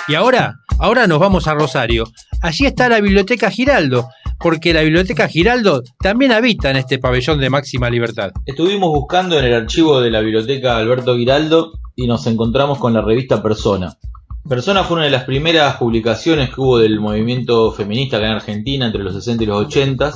Y ahora nos vamos a Rosario. Allí está la Biblioteca Giraldo, porque la Biblioteca Giraldo también habita en este pabellón de máxima libertad. Estuvimos buscando en el archivo de la Biblioteca Alberto Giraldo y nos encontramos con la revista Persona. Persona fue una de las primeras publicaciones que hubo del movimiento feminista acá en Argentina entre los 60 y los 80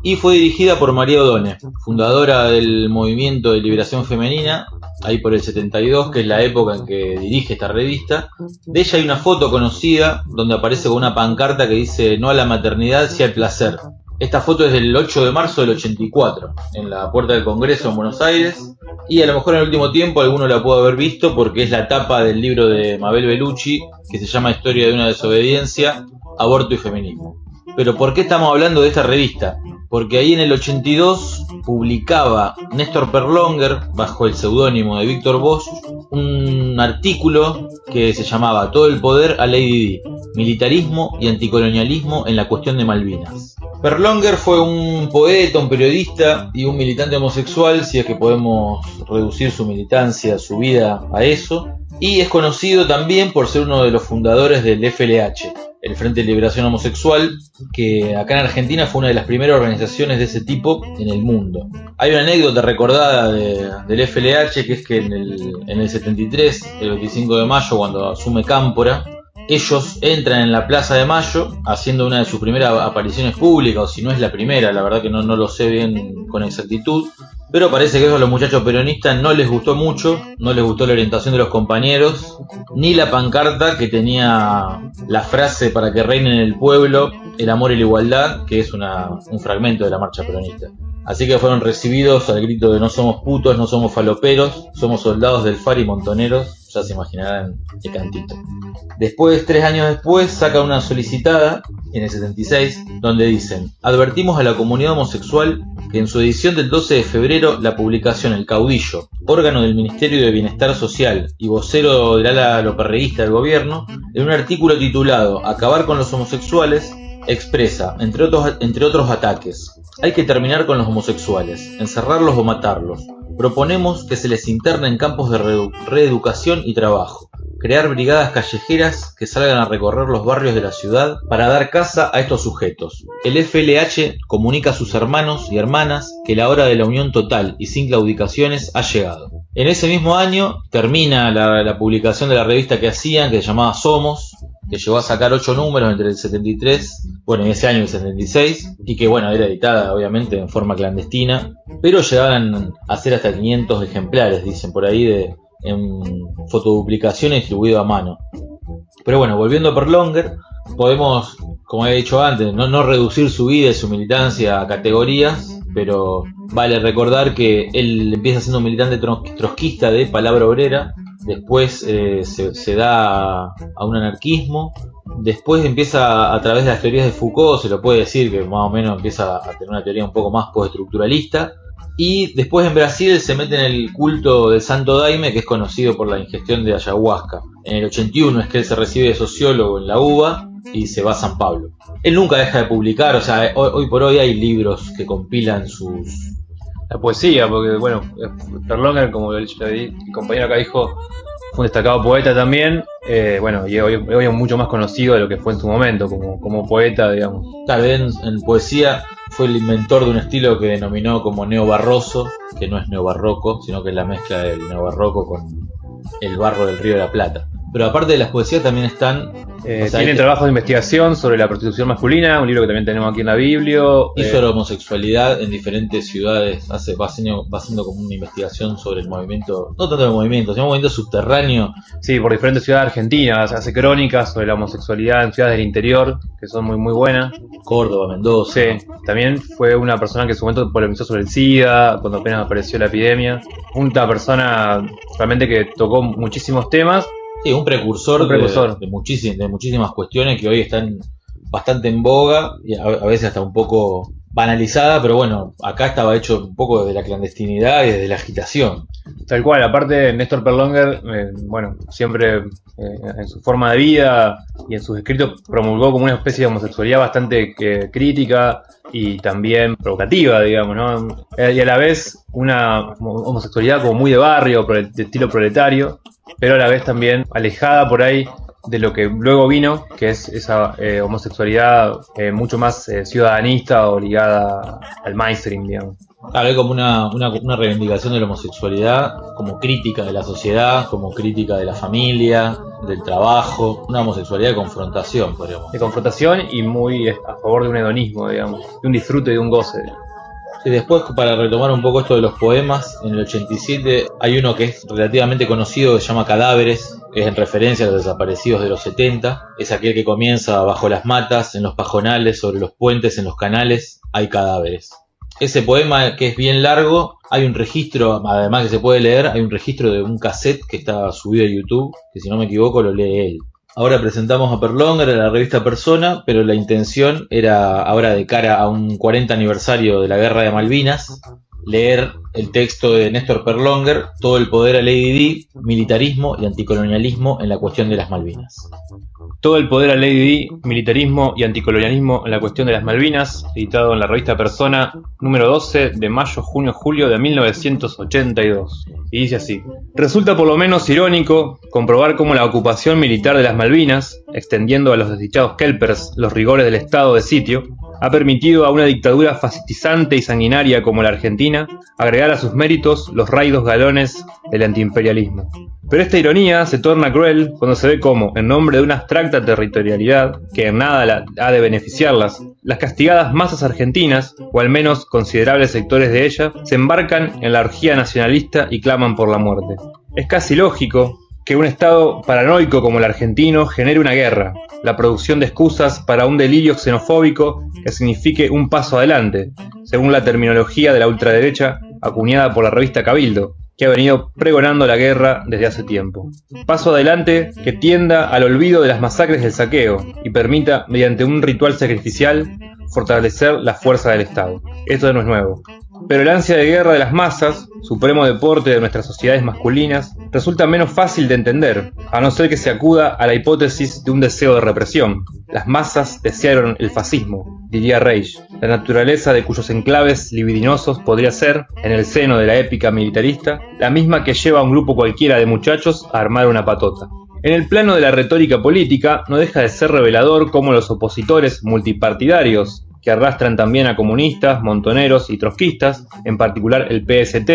y fue dirigida por María O'Donnell, fundadora del movimiento de liberación femenina, ahí por el 72, que es la época en que dirige esta revista. De ella hay una foto conocida donde aparece con una pancarta que dice "No a la maternidad, sí al placer". Esta foto es del 8 de marzo del 84, en la Puerta del Congreso en Buenos Aires, y a lo mejor en el último tiempo alguno la pudo haber visto porque es la tapa del libro de Mabel Bellucci, que se llama Historia de una desobediencia, aborto y feminismo. Pero ¿por qué estamos hablando de esta revista? Porque ahí en el 82 publicaba Néstor Perlonger, bajo el seudónimo de Víctor Bosch, un artículo que se llamaba "Todo el poder a Lady Di, militarismo y anticolonialismo en la cuestión de Malvinas". Perlonger fue un poeta, un periodista y un militante homosexual, si es que podemos reducir su militancia, su vida a eso, y es conocido también por ser uno de los fundadores del FLH, el Frente de Liberación Homosexual, que acá en Argentina fue una de las primeras organizaciones de ese tipo en el mundo. Hay una anécdota recordada del FLH, que es que en el 73, el 25 de mayo, cuando asume Cámpora, ellos entran en la Plaza de Mayo haciendo una de sus primeras apariciones públicas, o si no es la primera, la verdad que no lo sé bien con exactitud, pero parece que eso a los muchachos peronistas no les gustó mucho, no les gustó la orientación de los compañeros, ni la pancarta que tenía la frase "para que reine en el pueblo el amor y la igualdad", que es un fragmento de la marcha peronista. Así que fueron recibidos al grito de "no somos putos, no somos faloperos, somos soldados del FAR y montoneros", ya se imaginarán el cantito. Después, 3 años después, sacan una solicitada, en el 76, donde dicen: "Advertimos a la comunidad homosexual que en su edición del 12 de febrero la publicación El Caudillo, órgano del Ministerio de Bienestar Social y vocero del ala loperreísta del gobierno, en un artículo titulado 'Acabar con los homosexuales', expresa, entre otros ataques: hay que terminar con los homosexuales, encerrarlos o matarlos. Proponemos que se les interne en campos de reeducación y trabajo, crear brigadas callejeras que salgan a recorrer los barrios de la ciudad para dar caza a estos sujetos. El FLH comunica a sus hermanos y hermanas que la hora de la unión total y sin claudicaciones ha llegado". En ese mismo año termina la publicación de la revista que hacían, que se llamaba Somos, que llegó a sacar 8 números entre el 73, en ese año el 76, y que era editada obviamente en forma clandestina, pero llegaban a ser hasta 500 ejemplares, dicen por ahí, en fotoduplicación y distribuido a mano. Pero volviendo a Perlonger, podemos, como he dicho antes, no reducir su vida y su militancia a categorías, pero vale recordar que él empieza siendo un militante trotskista de Palabra Obrera, después se da a un anarquismo, después empieza a través de las teorías de Foucault, se lo puede decir que más o menos empieza a tener una teoría un poco más postestructuralista, y después en Brasil se mete en el culto del Santo Daime, que es conocido por la ingestión de ayahuasca. En el 81 es que él se recibe de sociólogo en la UBA y se va a San Pablo. Él nunca deja de publicar, hoy por hoy hay libros que compilan la poesía, porque Perlonger, como el compañero acá dijo, fue un destacado poeta también, y hoy es mucho más conocido de lo que fue en su momento como poeta, digamos. Tal vez en poesía fue el inventor de un estilo que denominó como neobarroso, que no es neobarroco, sino que es la mezcla del neobarroco con el barro del Río de la Plata. Pero aparte de las poesías también están... tienen trabajos de investigación sobre la prostitución masculina, un libro que también tenemos aquí en la Biblia. Hizo la homosexualidad en diferentes ciudades, va haciendo como una investigación sobre el movimiento, no tanto el movimiento, sino un movimiento subterráneo. Sí, por diferentes ciudades argentinas, hace crónicas sobre la homosexualidad en ciudades del interior, que son muy muy buenas. Córdoba, Mendoza. Sí, también fue una persona que en su momento polemizó sobre el SIDA, cuando apenas apareció la epidemia. Una persona realmente que tocó muchísimos temas. Sí, un precursor. De muchísimas cuestiones que hoy están bastante en boga y a veces hasta un poco banalizada, pero acá estaba hecho un poco desde la clandestinidad y desde la agitación. Tal cual, aparte Néstor Perlonger, siempre en su forma de vida y en sus escritos promulgó como una especie de homosexualidad bastante crítica y también provocativa, digamos, ¿no? Y a la vez una homosexualidad como muy de barrio, de estilo proletario, pero a la vez también alejada por ahí de lo que luego vino, que es esa homosexualidad mucho más ciudadanista o ligada al mainstream, digamos. Claro, hay como una reivindicación de la homosexualidad como crítica de la sociedad, como crítica de la familia, del trabajo, una homosexualidad de confrontación, podríamos De confrontación y muy a favor de un hedonismo, digamos, de un disfrute y de un goce. Y después, para retomar un poco esto de los poemas, en el 87 hay uno que es relativamente conocido que se llama Cadáveres, que es en referencia a los desaparecidos de los 70. Es aquel que comienza bajo las matas, en los pajonales, sobre los puentes, en los canales, hay cadáveres. Ese poema, que es bien largo, hay un registro, además que se puede leer, hay un registro de un cassette que está subido a YouTube, que si no me equivoco lo lee él. Ahora presentamos a Perlonger en la revista Persona, pero la intención era, ahora de cara a un 40 aniversario de la Guerra de Malvinas, leer el texto de Néstor Perlonger, Todo el poder a Lady Di, militarismo y anticolonialismo en la cuestión de las Malvinas. Todo el poder a Lady Di, militarismo y anticolonialismo en la cuestión de las Malvinas, editado en la revista Persona, número 12 de mayo, junio, julio de 1982. Y dice así: resulta por lo menos irónico comprobar cómo la ocupación militar de las Malvinas, extendiendo a los desdichados kelpers los rigores del estado de sitio, ha permitido a una dictadura fascistizante y sanguinaria como la Argentina agregar a sus méritos los raidos galones del antiimperialismo. Pero esta ironía se torna cruel cuando se ve cómo, en nombre de una abstracta territorialidad que en nada ha de beneficiarlas, las castigadas masas argentinas, o al menos considerables sectores de ella, se embarcan en la orgía nacionalista y claman por la muerte. Es casi lógico que un estado paranoico como el argentino genere una guerra, la producción de excusas para un delirio xenofóbico que signifique un paso adelante, según la terminología de la ultraderecha acuñada por la revista Cabildo, que ha venido pregonando la guerra desde hace tiempo. Paso adelante que tienda al olvido de las masacres del saqueo y permita, mediante un ritual sacrificial, fortalecer la fuerza del Estado. Esto no es nuevo. Pero el ansia de guerra de las masas, supremo deporte de nuestras sociedades masculinas, resulta menos fácil de entender, a no ser que se acuda a la hipótesis de un deseo de represión. Las masas desearon el fascismo, diría Reich, la naturaleza de cuyos enclaves libidinosos podría ser, en el seno de la épica militarista, la misma que lleva a un grupo cualquiera de muchachos a armar una patota. En el plano de la retórica política, no deja de ser revelador cómo los opositores multipartidarios, que arrastran también a comunistas, montoneros y trotskistas, en particular el PST,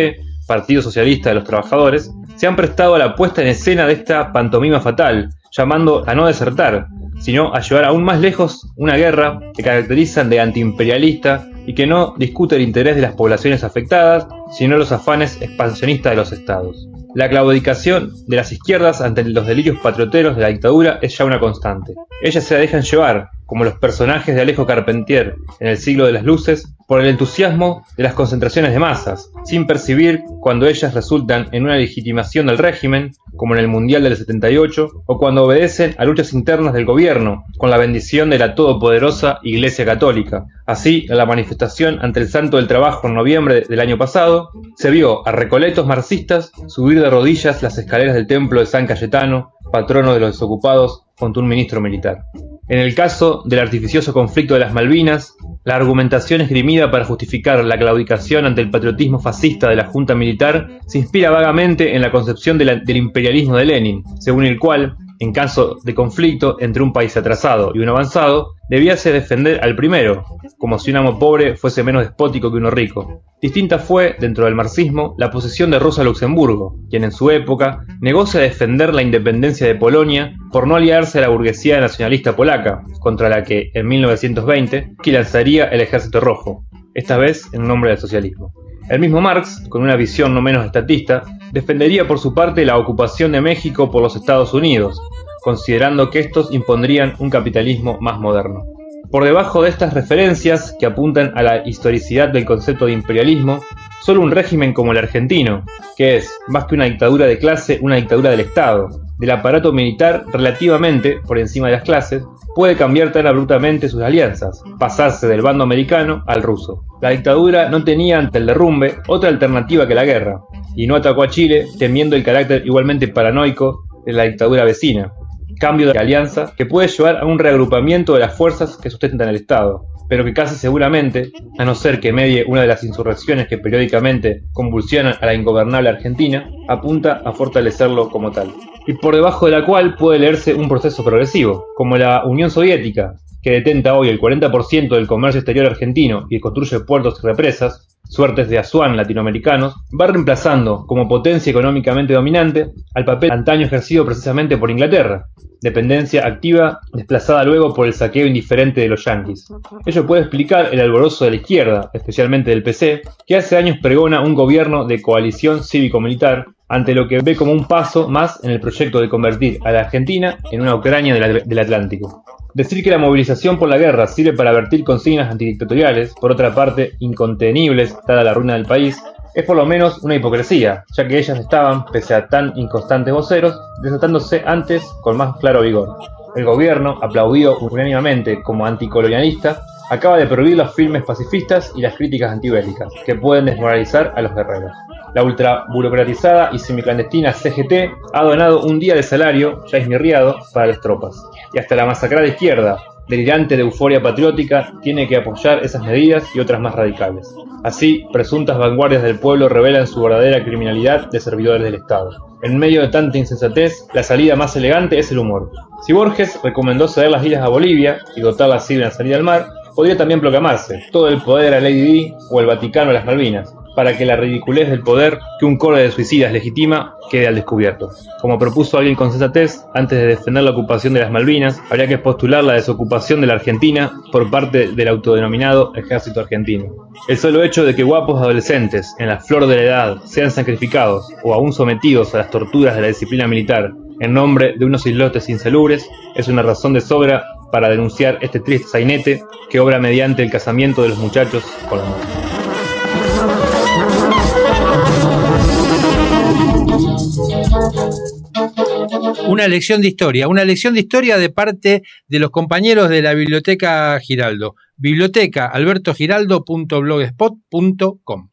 Partido Socialista de los Trabajadores, se han prestado a la puesta en escena de esta pantomima fatal, llamando a no desertar, sino a llevar aún más lejos una guerra que caracterizan de antiimperialista y que no discute el interés de las poblaciones afectadas, sino los afanes expansionistas de los estados. La claudicación de las izquierdas ante los delirios patrioteros de la dictadura es ya una constante. Ellas se la dejan llevar, como los personajes de Alejo Carpentier en El siglo de las luces, por el entusiasmo de las concentraciones de masas, sin percibir cuando ellas resultan en una legitimación del régimen, como en el Mundial del 78, o cuando obedecen a luchas internas del gobierno, con la bendición de la todopoderosa Iglesia Católica. Así, en la manifestación ante el Santo del Trabajo en noviembre del año pasado, se vio a recoletos marxistas subir de rodillas las escaleras del templo de San Cayetano, patrono de los desocupados, junto a un ministro militar. En el caso del artificioso conflicto de las Malvinas, la argumentación esgrimida para justificar la claudicación ante el patriotismo fascista de la junta militar se inspira vagamente en la concepción del imperialismo de Lenin, según el cual, en caso de conflicto entre un país atrasado y uno avanzado, debíase defender al primero, como si un amo pobre fuese menos despótico que uno rico. Distinta fue, dentro del marxismo, la posición de Rosa Luxemburgo, quien en su época negóse a defender la independencia de Polonia por no aliarse a la burguesía nacionalista polaca, contra la que, en 1920, lanzaría el Ejército Rojo, esta vez en nombre del socialismo. El mismo Marx, con una visión no menos estatista, defendería por su parte la ocupación de México por los Estados Unidos, considerando que estos impondrían un capitalismo más moderno. Por debajo de estas referencias, que apuntan a la historicidad del concepto de imperialismo, solo un régimen como el argentino, que es, más que una dictadura de clase, una dictadura del Estado, del aparato militar relativamente por encima de las clases, puede cambiar tan abruptamente sus alianzas, pasarse del bando americano al ruso. La dictadura no tenía ante el derrumbe otra alternativa que la guerra, y no atacó a Chile temiendo el carácter igualmente paranoico de la dictadura vecina. Cambio de alianza que puede llevar a un reagrupamiento de las fuerzas que sustentan el Estado. pero que casi seguramente, a no ser que medie una de las insurrecciones que periódicamente convulsionan a la ingobernable Argentina, apunta a fortalecerlo como tal. Y por debajo de la cual puede leerse un proceso progresivo, como la Unión Soviética, que detenta hoy el 40% del comercio exterior argentino y construye puertos y represas, suertes de Asuán latinoamericanos, va reemplazando como potencia económicamente dominante al papel antaño ejercido precisamente por Inglaterra, dependencia activa desplazada luego por el saqueo indiferente de los yanquis. Ello puede explicar el alborozo de la izquierda, especialmente del PC, que hace años pregona un gobierno de coalición cívico-militar ante lo que ve como un paso más en el proyecto de convertir a la Argentina en una Ucrania del Atlántico. Decir que la movilización por la guerra sirve para vertir consignas antidictatoriales, por otra parte incontenibles dada la ruina del país, es por lo menos una hipocresía, ya que ellas estaban, pese a tan inconstantes voceros, desatándose antes con más claro vigor. El gobierno, aplaudido unánimemente como anticolonialista, acaba de prohibir los filmes pacifistas y las críticas antibélicas, que pueden desmoralizar a los guerreros. La ultraburocratizada y semiclandestina CGT ha donado un día de salario, ya esmirriado, para las tropas. Y hasta la masacrada izquierda, delirante de euforia patriótica, tiene que apoyar esas medidas y otras más radicales. Así, presuntas vanguardias del pueblo revelan su verdadera criminalidad de servidores del Estado. En medio de tanta insensatez, la salida más elegante es el humor. Si Borges recomendó ceder las islas a Bolivia y dotarla así de una salida al mar, podría también proclamarse todo el poder a Lady Di o el Vaticano a las Malvinas, para que la ridiculez del poder que un coro de suicidas legitima quede al descubierto. Como propuso alguien con sensatez, antes de defender la ocupación de las Malvinas, habría que postular la desocupación de la Argentina por parte del autodenominado Ejército Argentino. El solo hecho de que guapos adolescentes, en la flor de la edad, sean sacrificados o aún sometidos a las torturas de la disciplina militar en nombre de unos islotes insalubres, es una razón de sobra para denunciar este triste sainete que obra mediante el casamiento de los muchachos con la muerte. Una lección de historia de parte de los compañeros de la Biblioteca Giraldo. bibliotecaalbertogiraldo.blogspot.com